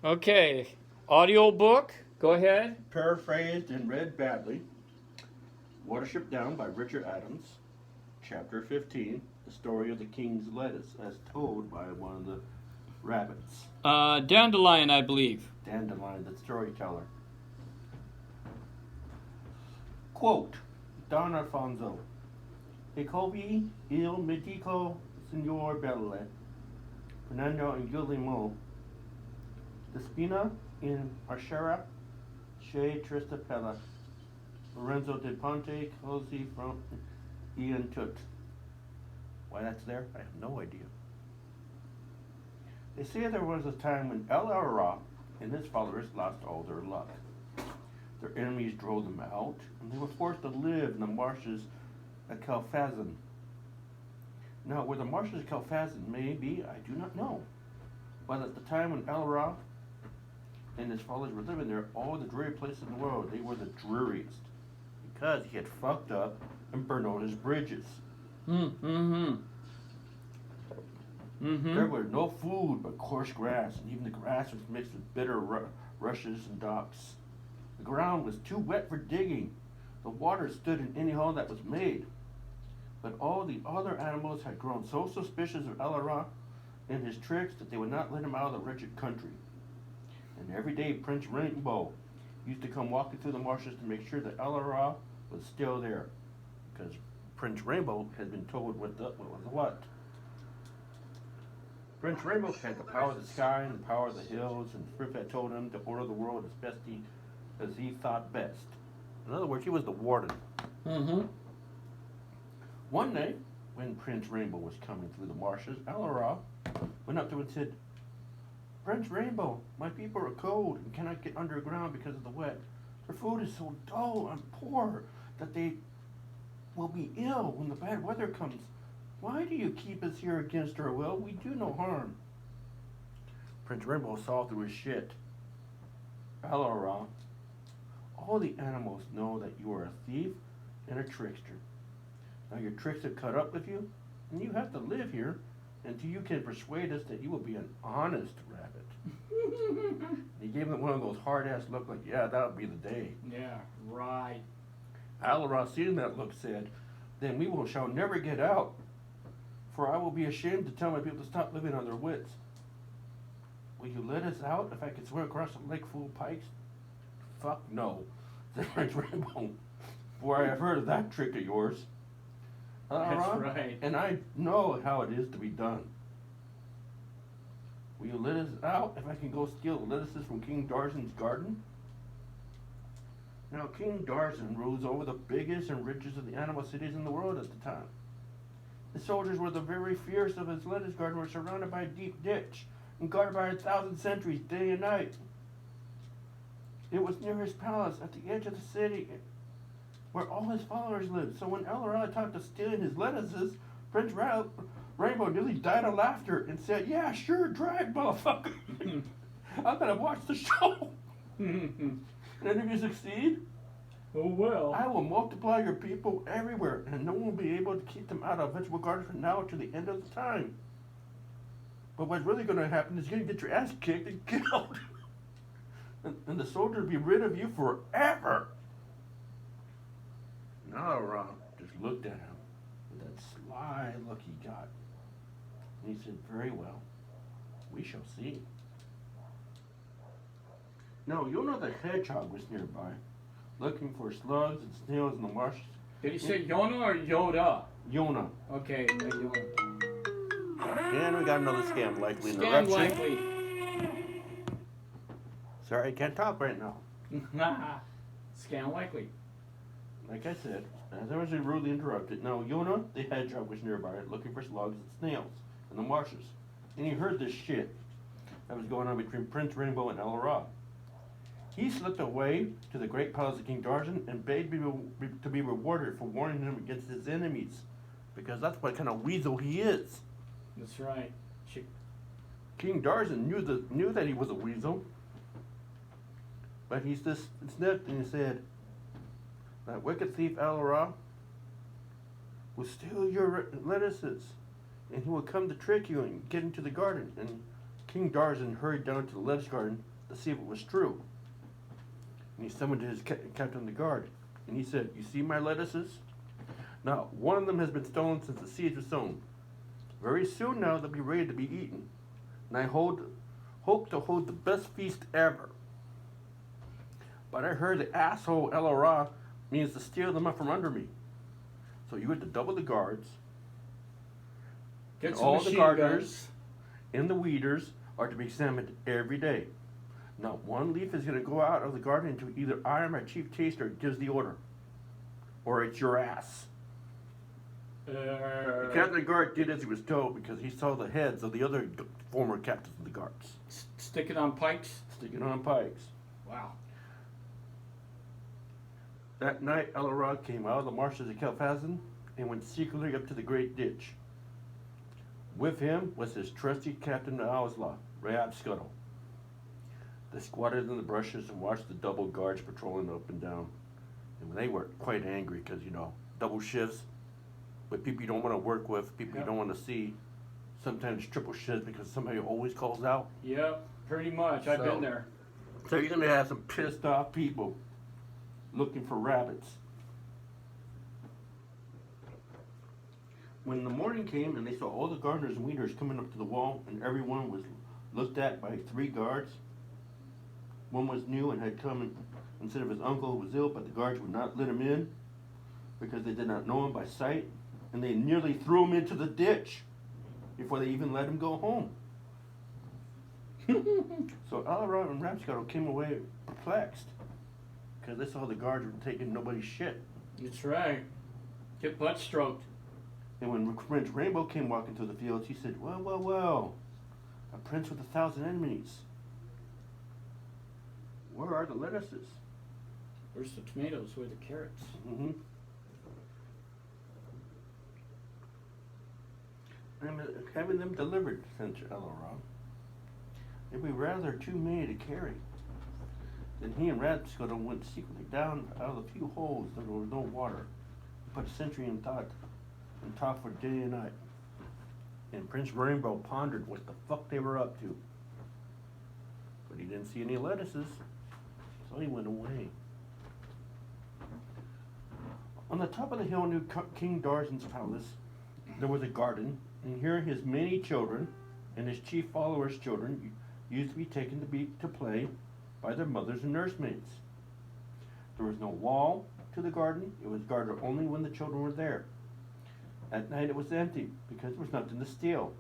Okay, audio book. Go ahead. Paraphrased and read badly. Watership Down by Richard Adams. Chapter 15, The Story of the King's Lettuce, as told by one of the rabbits. Dandelion, I believe. Dandelion, the storyteller. Quote, Don Alfonso. Jacobi il medico signor Belle, Fernando and Guillermo, Despina in Archera, Che Tristapella, Lorenzo de Ponte, Cosi from Ian Tut. Why that's there, I have no idea. They say there was a time when El Ara and his followers lost all their luck. Their enemies drove them out, and they were forced to live in the marshes at Calfazan. Now, where the marshes of Calfazan may be, I do not know. But at the time when El Ara and his followers were living there, all the dreary places in the world, they were the dreariest. Because he had fucked up and burned all his bridges. There was no food but coarse grass, and even the grass was mixed with bitter rushes and docks. The ground was too wet for digging. The water stood in any hole that was made. But all the other animals had grown so suspicious of El Ara and his tricks that they would not let him out of the wretched country. And every day Prince Rainbow used to come walking through the marshes to make sure that El Ara was still there. Because Prince Rainbow had been told what was what. Prince Rainbow had the power of the sky and the power of the hills, and Frith had told him to order the world as he thought best. In other words, he was the warden. One day, when Prince Rainbow was coming through the marshes, El Ara went up to him and said, Prince Rainbow, my people are cold and cannot get underground because of the wet. Their food is so dull and poor that they will be ill when the bad weather comes. Why do you keep us here against our will? We do no harm. Prince Rainbow saw through his shit. El Ara, all the animals know that you are a thief and a trickster. Now your tricks have caught up with you, and you have to live here until you can persuade us that you will be an honest rabbit. He gave him one of those hard-ass looks like, yeah, that would be the day. Yeah, right. El Ara, seeing that look, said, then we shall never get out, for I will be ashamed to tell my people to stop living on their wits. Will you let us out if I can swim across a lake full of pikes? Fuck no, said Prince Rainbow, for I have heard of that trick of yours. That's right. And I know how it is to be done. Will you let us out if I can go steal the lettuces from King Darzan's garden? Now, King Darzan rules over the biggest and richest of the animal cities in the world at the time. The soldiers were the very fierce of his lettuce garden, were surrounded by a deep ditch and guarded by 1,000 sentries day and night. It was near his palace at the edge of the city where all his followers lived. So when El Ara talked of stealing his lettuces, Prince Rainbow nearly died of laughter and said, yeah, sure, drive, motherfucker. I'm going to watch the show. And if you succeed, oh well, I will multiply your people everywhere, and no one will be able to keep them out of vegetable gardens from now to the end of the time. But what's really going to happen is you're going to get your ass kicked and killed. and the soldiers will be rid of you forever. And El Ara just looked at him with that sly look he got. And he said, very well, we shall see. Now, Yona the hedgehog was nearby, looking for slugs and snails in the marshes. Did he say Yona or Yoda? Yona. Okay, Yona. And we got another scam likely Scam interruption. likely. Sorry, I can't talk right now. Scam likely. Like I said, as I was rudely interrupted, now Yona the hedgehog was nearby, looking for slugs and snails in the marshes. And he heard this shit that was going on between Prince Rainbow and El Ara. He slipped away to the great palace of King Darzan and begged to be rewarded for warning him against his enemies, because that's what kind of weasel he is. That's right. King Darzan knew that he was a weasel, but he just sniffed and he said, that wicked thief El Ara will steal your lettuces, and he will come to trick you and get into the garden. And King Darzan hurried down to the lettuce garden to see if it was true. And he summoned his captain of the guard, and he said, "You see my lettuces? Now, one of them has been stolen since the seeds were sown. Very soon now they'll be ready to be eaten. And I hope to hold the best feast ever. But I heard the asshole El means to steal them up from under me. So you had to double the guards. Get And some all the machine gardeners guns. and the weeders are to be examined every day. Not one leaf is going to go out of the garden until either I or my chief taster gives the order. Or it's your ass." The captain of the guard did as he was told because he saw the heads of the other former captains of the guards. Stick it on pikes. Sticking on pikes. Wow. That night, El came out of the marshes of Kelfazin and went secretly up to the great ditch. With him was his trusty captain of Owslaw, Rahab Scuttle. They squatted in the brushes and watched the double guards patrolling up and down. And they were quite angry because, double shifts with people you don't want to work with, people you don't want to see. Sometimes triple shifts because somebody always calls out. Yep, pretty much. I've been there. So you're going to have some pissed off people looking for rabbits. When the morning came and they saw all the gardeners and weeders coming up to the wall, and everyone was looked at by 3 guards. One was new and had come instead of his uncle who was ill, but the guards would not let him in because they did not know him by sight, and they nearly threw him into the ditch before they even let him go home. So Alarot and Rapscuttle came away perplexed because they saw the guards were taking nobody's shit. That's right. Get butt stroked. And when Prince Rainbow came walking through the fields, he said, "Well, well, well, a prince with 1,000 enemies. Where are the lettuces?" Where's the tomatoes? Where are the carrots? Mm-hmm. "I'm having them delivered," said Elrond. "It'd be rather too many to carry." Then he and Rapscuttle went secretly down out of the few holes that there was no water. Put a sentry in thought and talked for day and night. And Prince Rainbow pondered what the fuck they were up to. But he didn't see any lettuces, so he went away. On the top of the hill near King Darzan's palace, there was a garden, and here his many children and his chief followers' children used to be taken to play by their mothers and nursemaids. There was no wall to the garden. It was guarded only when the children were there. At night it was empty because there was nothing to steal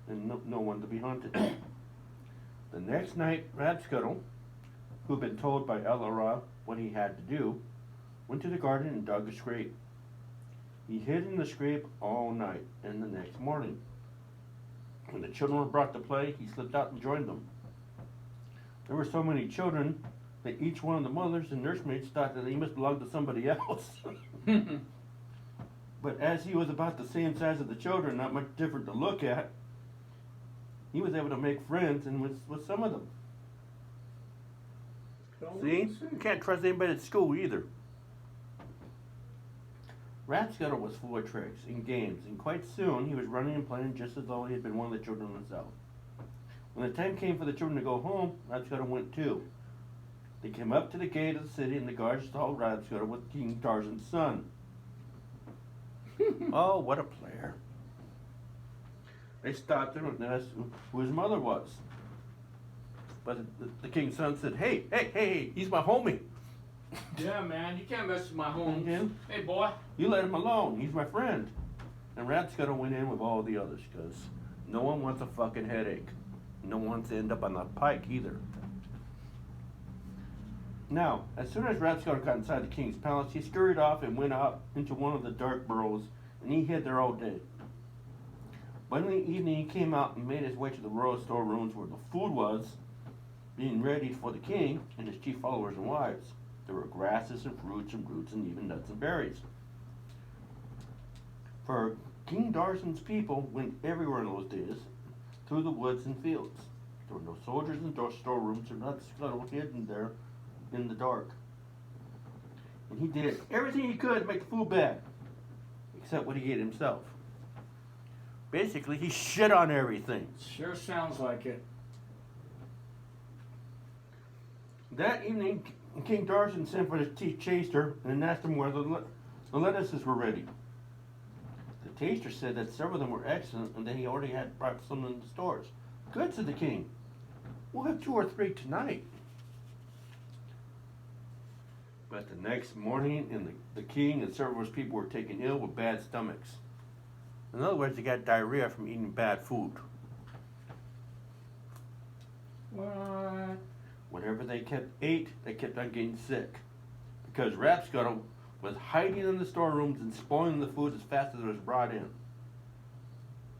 and no one to be hunted. The next night, Rapscuttle, who had been told by El what he had to do, went to the garden and dug a scrape. He hid in the scrape all night and the next morning. When the children were brought to play, he slipped out and joined them. There were so many children that each one of the mothers and nursemaids thought that he must belong to somebody else. But as he was about the same size as the children, not much different to look at, he was able to make friends and with some of them. See? You can't trust anybody at school either. Rapscuttle was full of tricks and games, and quite soon he was running and playing just as though he had been one of the children himself. When the time came for the children to go home, Rapscuttle went too. They came up to the gate of the city, and the guards saw Rapscuttle with King Tarzan's son. Oh, what a player. They stopped him and asked who his mother was. But the king's son said, hey, he's my homie. Yeah, man, you can't mess with my homes. Mhm. Hey, boy. You let him alone. He's my friend. And Rapscuttle went in with all the others because no one wants a fucking headache. No one wants to end up on the pike either. Now, as soon as Rapscuttle got inside the king's palace, he scurried off and went out into one of the dark burrows, and he hid there all day. But in the evening, he came out and made his way to the royal storerooms where the food was being ready for the king and his chief followers and wives. There were grasses and fruits and roots and even nuts and berries. For King Darzan's people went everywhere in those days, through the woods and fields. There were no soldiers in storerooms, or not Scuttle hidden there in the dark. And he did everything he could to make the food bad, except what he ate himself. Basically, he shit on everything. Sure sounds like it. That evening, King Tarzan sent for his chief chaser and asked him whether the lettuces were ready. The taster said that several of them were excellent and that he already had brought some in the stores. Good, said the king. We'll have 2 or 3 tonight. But the next morning, the king and several of his people were taken ill with bad stomachs. In other words, they got diarrhea from eating bad food. What? Whatever they ate, they kept on getting sick. Because Rapscuttle was hiding in the storerooms and spoiling the food as fast as it was brought in.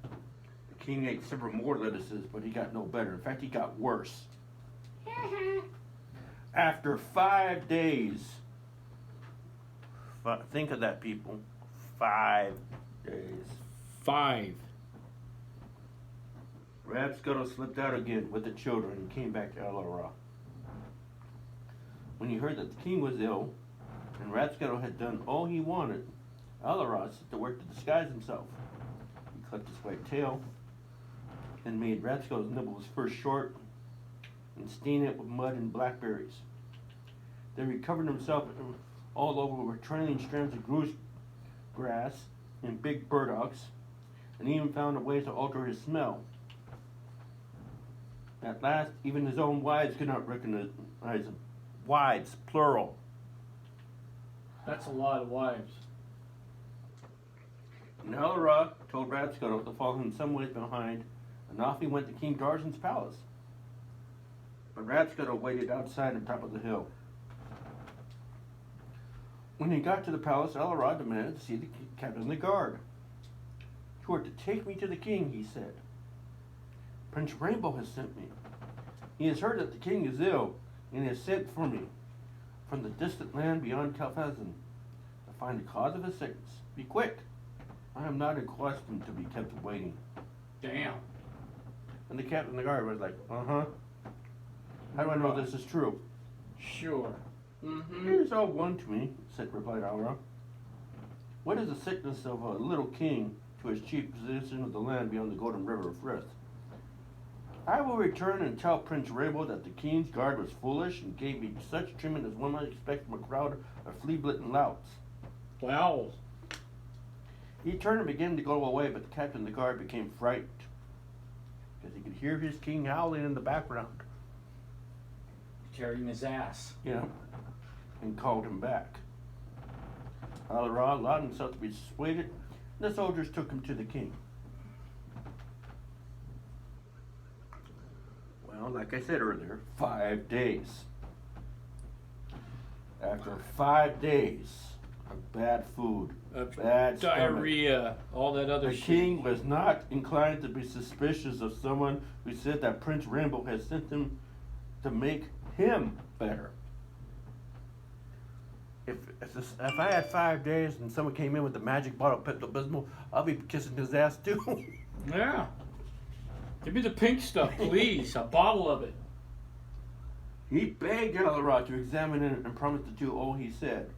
The king ate several more lettuces, but he got no better. In fact, he got worse. After 5 days, think of that, people. 5 days. 5. Rapscuttle slipped out again with the children and came back to El-Ra. When he heard that the king was ill and Rapscuttle had done all he wanted, El-Ra set to work to disguise himself. He clipped his white tail and made Rapscuttle's nibbles first short and stained it with mud and blackberries. Then he covered himself all over with trailing strands of goose grass and big burdocks, and even found a way to alter his smell. At last, even his own wives could not recognize him. Wives, plural. That's a lot of wives. And El-Ra told Rapscuttle to follow him some ways behind, and off he went to King Tarzan's palace. But Rapscuttle waited outside on top of the hill. When he got to the palace, El-Ra demanded to see the captain of the guard. "You are to take me to the king," he said. "Prince Rainbow has sent me. He has heard that the king is ill, and has sent for me from the distant land beyond Calfazan to find the cause of his sickness. Be quick. I am not accustomed to be kept waiting." Damn. And the captain of the guard was like, "Uh-huh. How do I know this is true?" Sure. Mm-hmm. "It is all one to me," replied El-Ra. "What is the sickness of a little king to his chief position of the land beyond the Golden River of Frith? I will return and tell Prince Rainbow that the king's guard was foolish and gave me such treatment as one might expect from a crowd of flea-bitten louts." Wow. He turned and began to go away, but the captain of the guard became frightened because he could hear his king howling in the background. Carrying his ass. Yeah, and called him back. El-Ra allowed himself to be persuaded, and the soldiers took him to the king. Well, like I said earlier, 5 days. After 5 days of bad food, bad diarrhea, all that other the shit. king was not inclined to be suspicious of someone who said that Prince Rainbow had sent him to make him better. If I had 5 days and someone came in with a magic bottle of Pepto-Bismol, I'll be kissing his ass too. Yeah. Give me the pink stuff, please. A bottle of it. He begged El-Ra to examine it and promised to do all he said.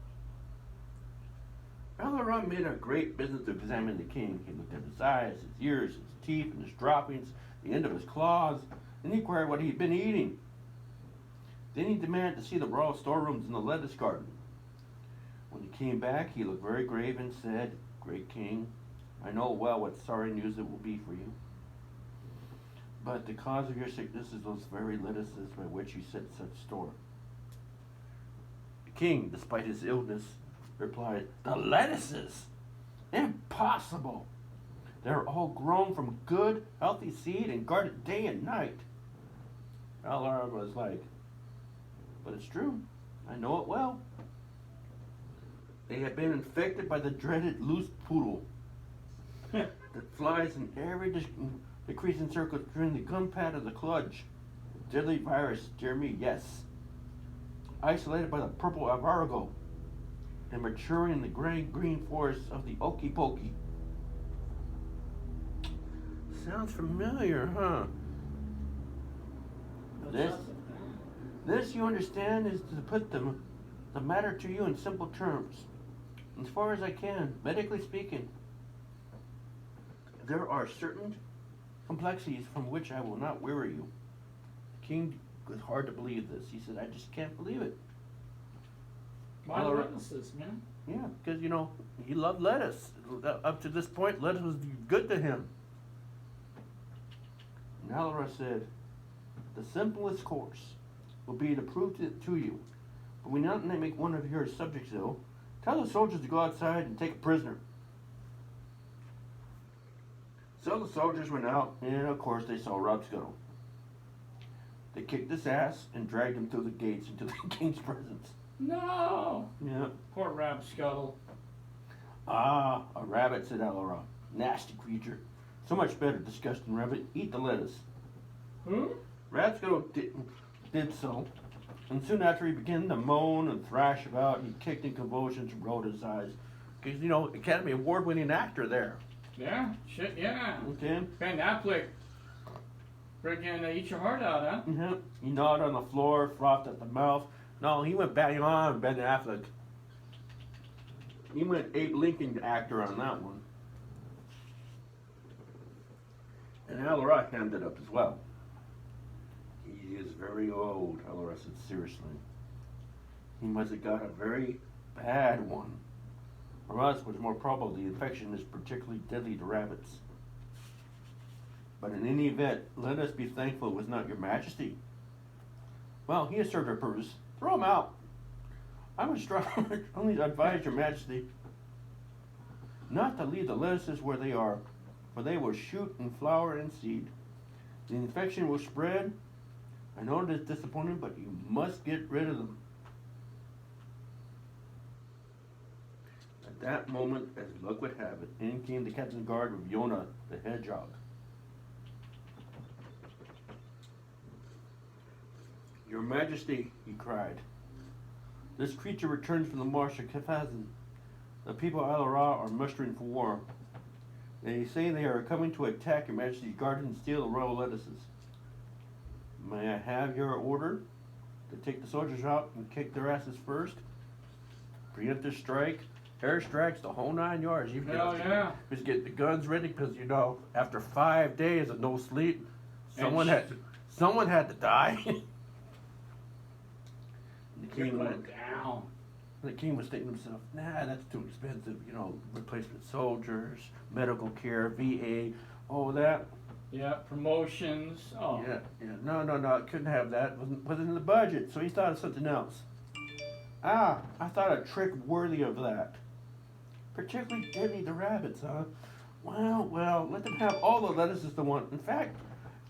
El-Ra made a great business to examine the king. He looked at his eyes, his ears, his teeth, and his droppings, the end of his claws, and he inquired what he had been eating. Then he demanded to see the royal storerooms in the lettuce garden. When he came back, he looked very grave and said, "Great king, I know well what sorry news it will be for you. But the cause of your sickness is those very lettuces by which you set such store." The king, despite his illness, replied, "The lettuces? Impossible! They're all grown from good, healthy seed and guarded day and night." El-Ra was like, "But it's true. I know it well. They have been infected by the dreaded loose poodle that flies in every decreasing circle during the gum pad of the cludge. Deadly virus, dear me, yes. Isolated by the purple avarago and maturing in the green forests of the okey pokey." Sounds familiar, huh? This, you understand, is to put the matter to you in simple terms. As far as I can, medically speaking, there are certain complexities from which I will not weary you. The king was hard to believe this. He said, I just can't believe it. Why the lettuces, man? Yeah, because, you know, he loved lettuce. Up to this point, lettuce was good to him. And Alora said, the simplest course will be to prove it to you. But we not make one of your subjects ill. Tell the soldiers to go outside and take a prisoner. So the soldiers went out, and of course they saw Rob Scuttle. They kicked his ass and dragged him through the gates into the king's presence. No! Yeah. Poor Rab Scuttle. Ah, a rabbit, said Alora. Nasty creature. So much better, disgusting rabbit. Eat the lettuce. Rab Scuttle did so, and soon after he began to moan and thrash about. He kicked in convulsions and rolled his eyes. Because, you know, Academy Award-winning actor there. Yeah, shit, yeah. Okay. Ben Affleck, friggin' eat your heart out, huh? Mm-hmm. He gnawed on the floor, frothed at the mouth. No, he went bang on Ben Affleck. He went Abe Lincoln actor on that one. And Alora hemmed it up as well. He is very old, Alora said seriously. He must have got a very bad one. Or else it was more probable the infection is particularly deadly to rabbits. But in any event, let us be thankful it was not your majesty. Well, he has served our purpose. Throw him out. I would strongly advise your majesty not to leave the lettuces where they are, for they will shoot and flower and seed. The infection will spread. I know it is disappointing, but you must get rid of them. At that moment, as luck would have it, in came the captain's guard with Yona the hedgehog. Your Majesty, he cried, this creature returns from the marsh of Kefazan. The people of Alora are mustering for war. They say they are coming to attack Your Majesty's garden and steal the royal lettuces. May I have your order to take the soldiers out and kick their asses first? Preemptive strike, air strikes, the whole 9 yards. Hell yeah. Just get the guns ready because, you know, after 5 days of no sleep, someone had to die. The king was thinking to himself, nah, that's too expensive, you know, replacement soldiers, medical care, VA, all that. Yeah, promotions. Oh. Yeah. No, I couldn't have that. Wasn't in the budget, so he thought of something else. I thought a trick worthy of that. Particularly deadly to rabbits, huh? Well, let them have all the lettuces they want. In fact,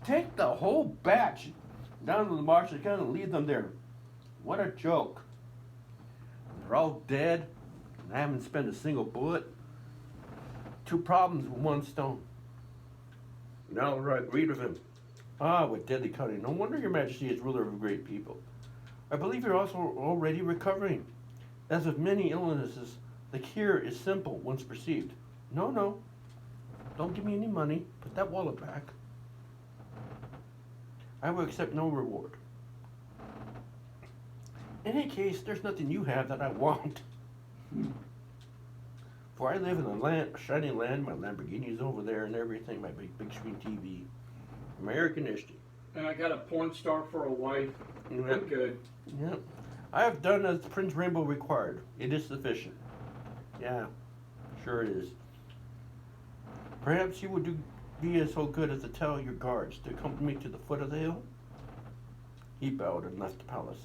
take the whole batch down to the marsh account and leave them there. What a joke. They're all dead, and I haven't spent a single bullet. 2 problems with 1 stone. Now I agreed with him. With deadly cunning. No wonder your majesty is ruler of a great people. I believe you're also already recovering. As with many illnesses, the cure is simple once perceived. No. Don't give me any money. Put that wallet back. I will accept no reward. In any case, there's nothing you have that I want. For I live in a shining land, my Lamborghini's over there and everything, my big screen TV, my air conditioning. And I got a porn star for a wife. Yep. I'm good. Yep. I have done as Prince Rainbow required. It is sufficient. Yeah, sure it is. Perhaps you would be as so good as to tell your guards to accompany me to the foot of the hill? He bowed and left the palace.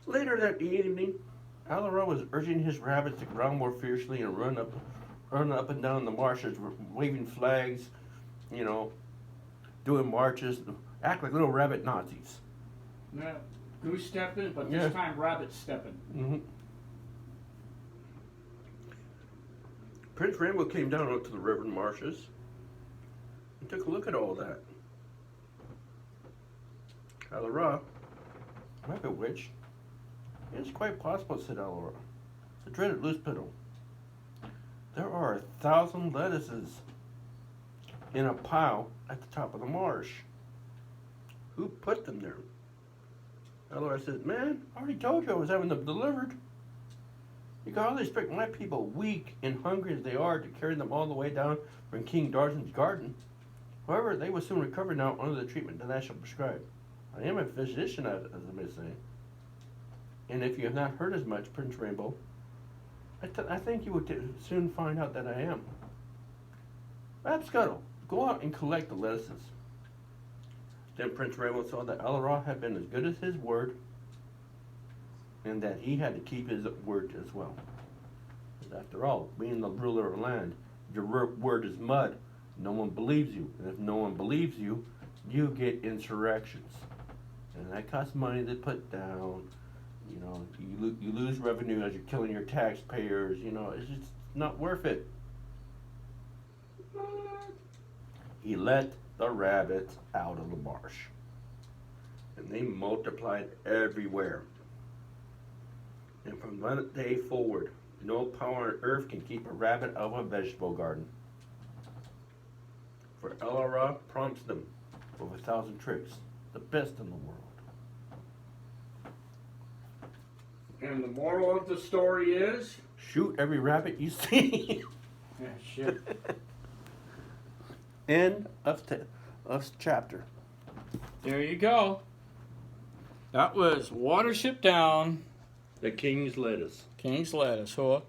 Later that evening, Alora was urging his rabbits to growl more fiercely and run up and down the marshes, waving flags, you know, doing marches, act like little rabbit Nazis. Yeah, goose stepping, but this time rabbit stepping. Mm-hmm. Prince Rainbow came down onto the river and marshes and took a look at all that. Alora, rabbit witch, it's quite possible, said Alora. The dreaded loose piddle. There are 1,000 lettuces in a pile at the top of the marsh. Who put them there? Alora said, man, I already told you I was having them delivered. You can hardly expect my people, weak and hungry as they are, to carry them all the way down from King Darzan's garden. However, they will soon recover now under the treatment that I shall prescribe. I am a physician, as I may say. And if you have not heard as much, Prince Rainbow, I think you will soon find out that I am. Scuttle, go out and collect the lettuces. Then Prince Rainbow saw that Alara had been as good as his word, and that he had to keep his word as well. And after all, being the ruler of the land, your word is mud. No one believes you, and if no one believes you, you get insurrections, and that costs money to put down. You know, you lose revenue as you're killing your taxpayers. You know, it's just not worth it. He let the rabbits out of the marsh, and they multiplied everywhere. And from that day forward, no power on earth can keep a rabbit out of a vegetable garden. For Alara prompts them with 1,000 tricks, the best in the world. And the moral of the story is? Shoot every rabbit you see. Yeah, shit. End of chapter. There you go. That was Watership Down. The King's Lettuce. King's Lettuce, huh?